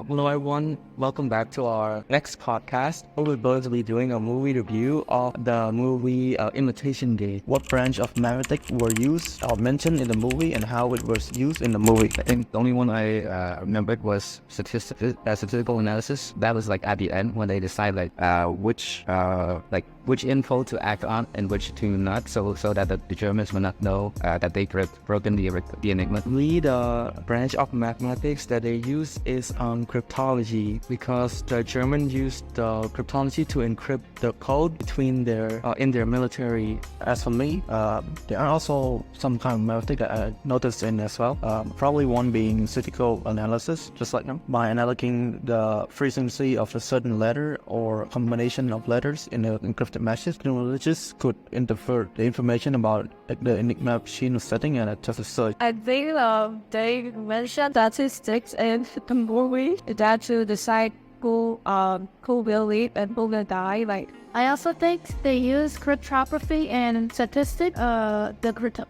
Hello everyone, welcome back to our next podcast. We're going to be doing a movie review of the movie Imitation Game. What branch of mathematics were used or mentioned in the movie and how it was used in the movie? I think the only one I remembered was statistical analysis. That was like at the end when they decide which info to act on and which to not, so that the Germans will not know that they broken the enigma. The branch of mathematics that they use is cryptology, because the Germans used the cryptology to encrypt the code between their in their military. As for me, there are also some kind of mathematics that I noticed in as well. Probably one being statistical analysis, just like by analyzing the frequency of a certain letter or combination of letters in an encrypted message. Technologists could interpret the information about the enigma machine setting and just a search. I think they mentioned statistics in the movie that to decide who will live and who will die. I also think they use cryptography and statistics,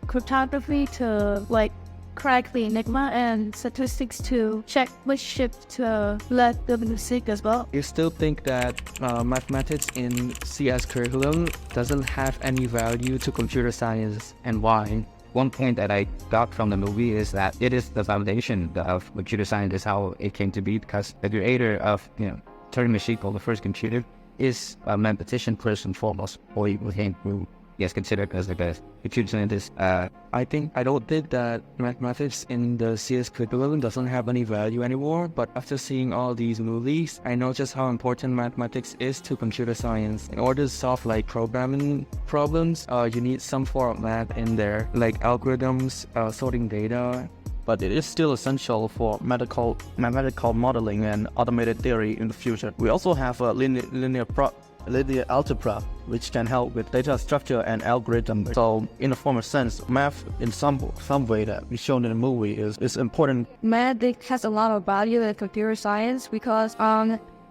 cryptography to crack the enigma, and statistics to check which ship to let them sink as well. You still think that mathematics in CS curriculum doesn't have any value to computer science, and why? One point that I got from the movie is that it is the foundation of computer science, is how it came to be, because the creator of Turing machine, called the first computer, is a mathematician first and foremost, or he came through. Yes, considered as the best computer scientist. I don't think that mathematics in the CS curriculum doesn't have any value anymore, but after seeing all these movies, I know just how important mathematics is to computer science. In order to solve programming problems, you need some form of math in there, like algorithms, sorting data. But it is still essential for mathematical modeling and automated theory in the future. We also have a linear algebra, which can help with data structure and algorithm. So in a formal sense, math in some way that we shown in the movie is important. Math has a lot of value in computer science because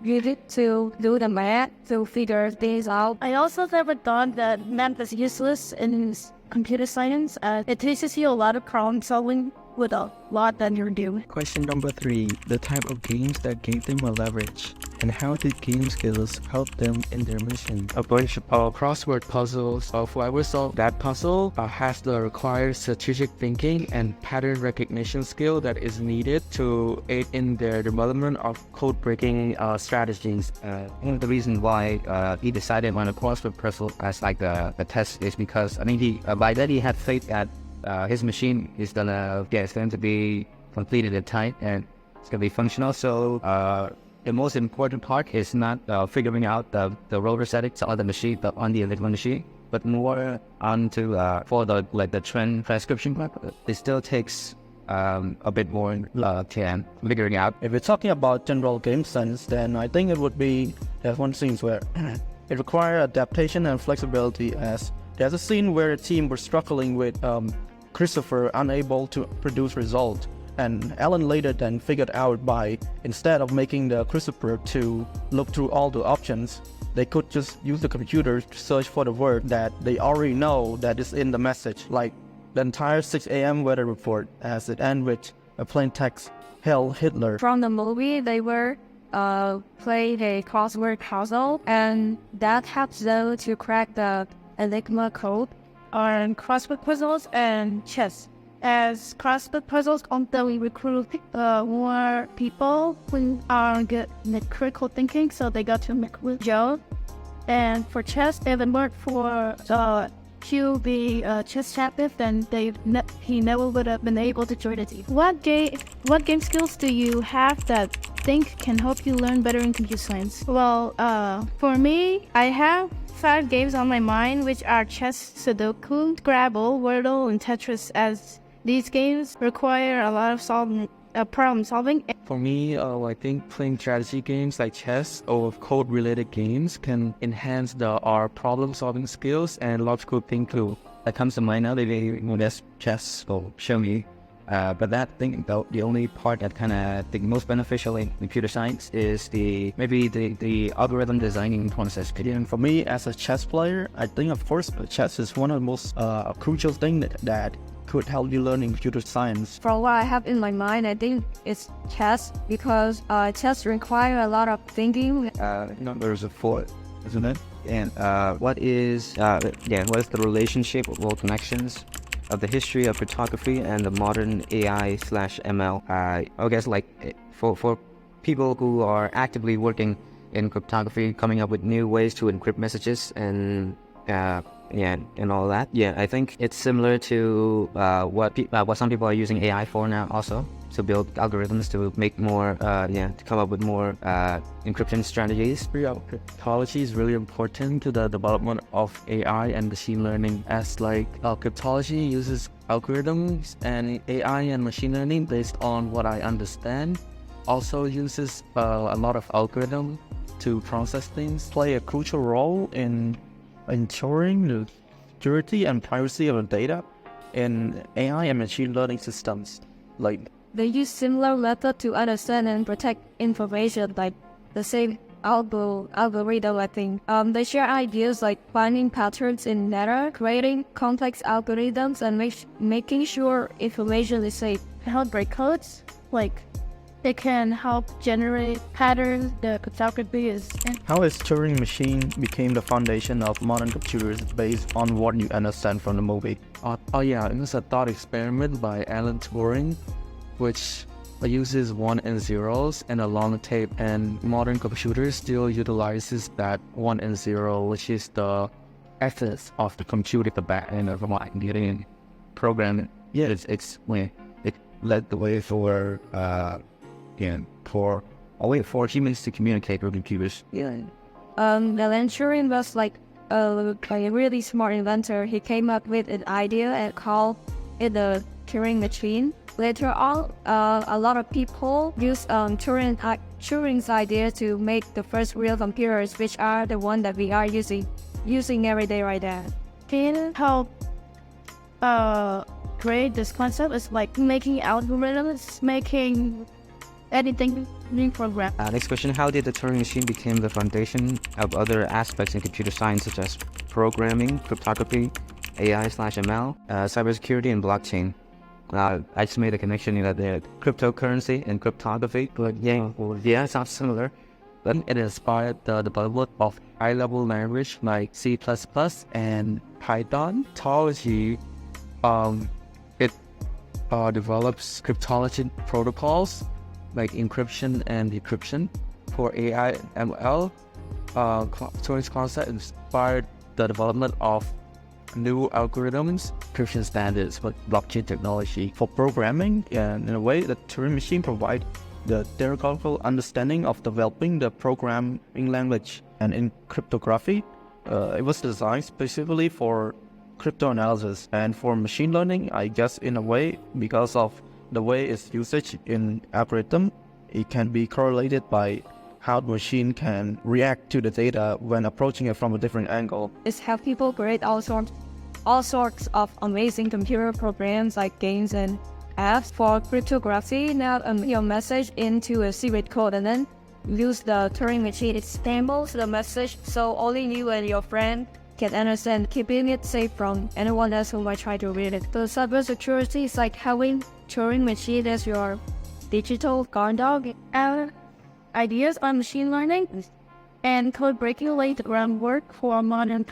you need to do the math to figure things out. I also never thought that math is useless in computer science. It teaches you a lot of problem solving with a lot that you're doing. Question number 3, the type of games that gave them a leverage, and how did game skills help them in their mission? A bunch of crossword puzzles. Whoever solved that puzzle has the required strategic thinking and pattern recognition skill that is needed to aid in their development of code-breaking strategies. One of the reasons why he decided on a crossword puzzle as the test is because I think by then he had faith that his machine is going to be completed in time and it's going to be functional. So the most important part is not figuring out the rotor settings on the machine, on the Enigma machine, but more onto for the trend transcription part. It still takes a bit more time figuring out. If we're talking about general game sense, then I think it would be there's one scene where it requires adaptation and flexibility, as there's a scene where a team was struggling with Christopher unable to produce results, and Alan later then figured out by, instead of making the Christopher to look through all the options, they could just use the computer to search for the word that they already know that is in the message, like the entire 6 a.m. weather report, as it ends with a plain text, "Hail Hitler." From the movie, they were playing a crossword puzzle, and that helps them to crack the Enigma code. On crossword puzzles and chess. As crossword puzzles, we recruit more people who are good at critical thinking, so they got to make with Joe. And for chess, they have worked for QB chess champion, then he never would have been able to join the team. What game skills do you have that think can help you learn better in computer science? Well, for me, I have 5 games on my mind, which are chess, Sudoku, Scrabble, Wordle, and Tetris, as these games require a lot of problem solving. For me, I think playing strategy games like chess or code-related games can enhance our problem-solving skills and logical thinking. That comes to mind now. That's chess or show me. But that thing, though, the only part that kind of think most beneficial in computer science is the algorithm designing process. And for me, as a chess player, I think of course chess is one of the most crucial things that could help you learn in computer science? From what I have in my mind, I think it's chess because chess require a lot of thinking. Numbers of 4, isn't it? And what is the relationship or connections of the history of cryptography and the modern AI/ML? I guess like for people who are actively working in cryptography, coming up with new ways to encrypt messages and and all that. Yeah, I think it's similar to what some people are using AI for now, also to build algorithms to make more to come up with more encryption strategies. Cryptology is really important to the development of AI and machine learning, as like cryptology uses algorithms, and AI and machine learning, based on what I understand, also uses a lot of algorithm to process things, Play a crucial role in ensuring the security and privacy of the data in AI and machine learning systems. Like, They use similar method to understand and protect information, like the same algorithm, I think. They share ideas like finding patterns in data, creating complex algorithms, and making sure information is safe. Help break codes, like they can help generate patterns. The cryptography is how is Turing machine became the foundation of modern computers based on what you understand from the movie? It was a thought experiment by Alan Turing, which uses 1 and 0s and a long tape, and modern computers still utilizes that 1 and 0, which is the essence of the computer, the back end of getting in programming. Yeah, it led the way for for humans to communicate with computers. Yeah. Alan Turing was like a really smart inventor. He came up with an idea and called it the Turing machine. Later on, a lot of people use Turing's idea to make the first real computers, which are the one that we are using every day right now. can help create this concept. It's like making algorithms, making anything new program. Next question: how did the Turing machine become the foundation of other aspects in computer science, such as programming, cryptography, AI/ML, cybersecurity, and blockchain? I just made a connection in the cryptocurrency and cryptography, but it sounds similar. But It inspired the development of high-level language like C++ and Python. Cryptology, it develops cryptology protocols like encryption and decryption. For AI ML, Turing's concept inspired the development of new algorithms, encryption standards for blockchain technology. For programming, in a way, the Turing machine provides the theoretical understanding of developing the programming language. And in cryptography, it was designed specifically for cryptanalysis. And for machine learning, I guess in a way, because of the way its usage in algorithm, it can be correlated by how the machine can react to the data when approaching it from a different angle. It's help people create all sorts of amazing computer programs like games and apps. For cryptography, now your message into a secret code and then use the Turing machine. It stambles the message so only you and your friend can understand, keeping it safe from anyone else who might try to read it. So cybersecurity is like having Turing machine as your digital guard dog. Our ideas on machine learning and code breaking lay the groundwork for modern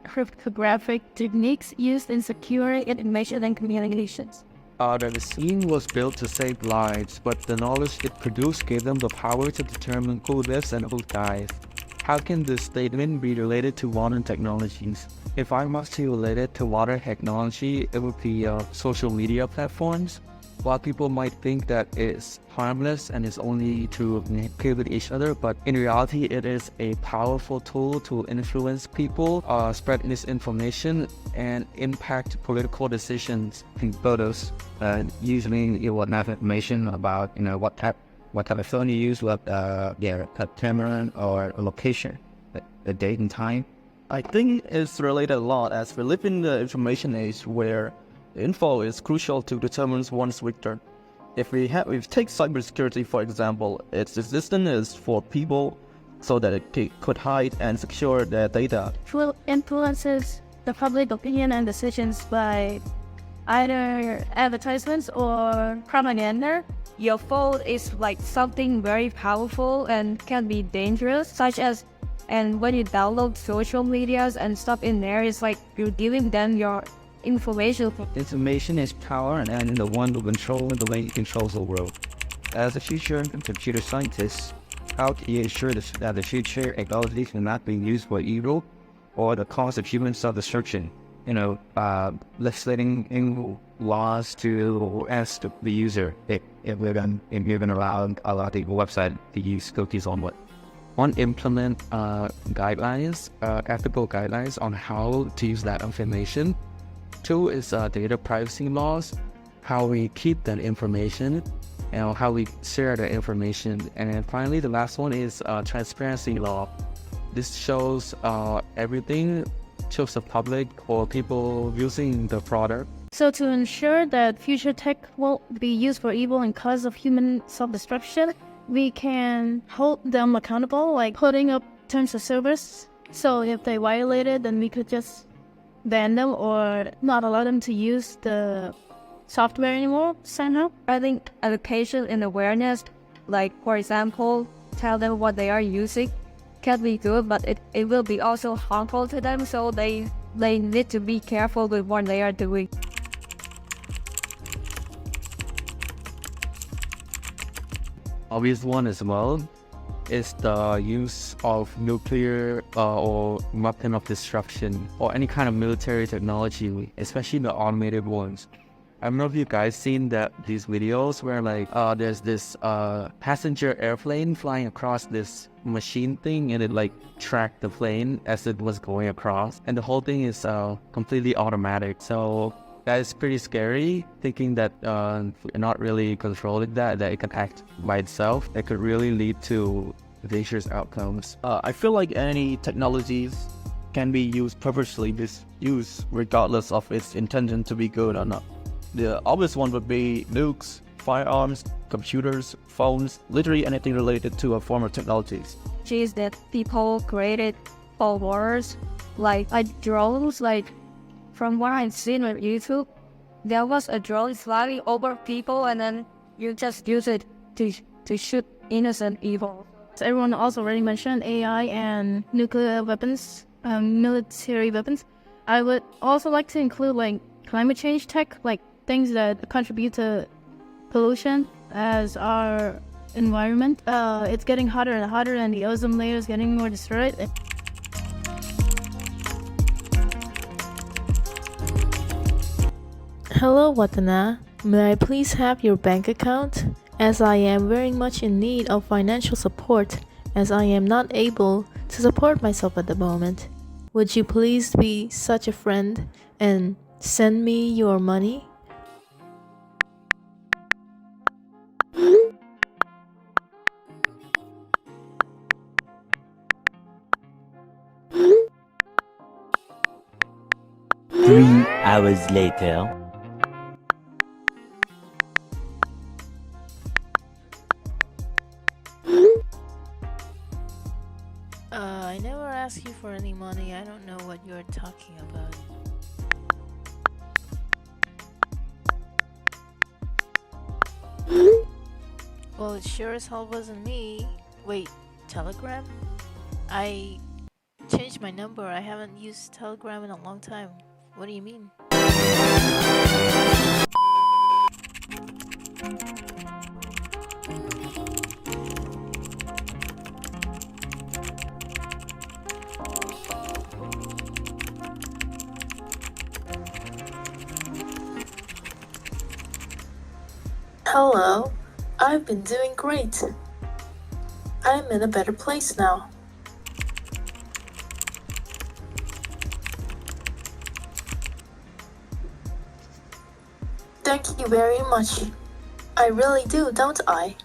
cryptographic techniques used in securing information and communications. The machine was built to save lives, but the knowledge it produced gave them the power to determine who lives and who dies. How can this statement be related to modern technologies? If I must be related to modern technology, it would be social media platforms. While people might think that it's harmless and it's only to communicate with each other, but in reality it is a powerful tool to influence people, spread misinformation, and impact political decisions. in photos, usually you will have information about what type of phone you use, what camera or location, the date and time. I think it's related a lot, as we live in the information age where info is crucial to determine one's victor. If we take cybersecurity for example, its existence is for people so that it could hide and secure their data. Influences the public opinion and decisions by either advertisements or propaganda. Your phone is like something very powerful and can be dangerous, such as, and when you download social medias and stuff in there, it's like you're giving them your information. Information is power, and the one who controls the way it controls the world. As a future computer scientist, how can you ensure that the future technologies will not be used for evil or the cause of human self-destruction? Legislating laws to ask the user if you're going to allow the website to use cookies on what. One, implement guidelines, ethical guidelines on how to use that information. Two is data privacy laws, how we keep that information and how we share the information. And then finally, the last one is transparency law. This shows everything, shows the public or people using the product. So to ensure that future tech won't be used for evil and cause of human self-destruction, we can hold them accountable, like putting up terms of service. So if they violate it, then we could just ban them or not allow them to use the software anymore somehow. I think education and awareness, like for example, tell them what they are using, can be good, but it will be also harmful to them, so they need to be careful with what they are doing. Obvious one as well is the use of nuclear or weapon of destruction or any kind of military technology, especially the automated ones. I don't know if you guys seen these videos where like there's this passenger airplane flying across this machine thing, and it like tracked the plane as it was going across, and the whole thing is completely automatic. So that is pretty scary, thinking that we're not really controlling that it can act by itself. That could really lead to dangerous outcomes. I feel like any technologies can be used purposely, misused, regardless of its intention to be good or not. The obvious one would be nukes, firearms, computers, phones, literally anything related to a form of technologies. Is that people created for wars, like drones. Like from what I've seen on YouTube, there was a drone flying over people, and then you just use it to shoot innocent people. So everyone also already mentioned AI and nuclear weapons, military weapons. I would also like to include like climate change tech, like things that contribute to pollution as our environment. It's getting hotter and hotter, and the ozone layer is getting more destroyed. Hello, Vathana. May I please have your bank account? As I am very much in need of financial support, as I am not able to support myself at the moment. Would you please be such a friend and send me your money? Hours later. I never asked you for any money. I don't know what you're talking about. Well, it sure as hell wasn't me. Wait, Telegram? I changed my number. I haven't used Telegram in a long time. What do you mean? Hello, I've been doing great. I'm in a better place now. Thank you very much. I really do, don't I?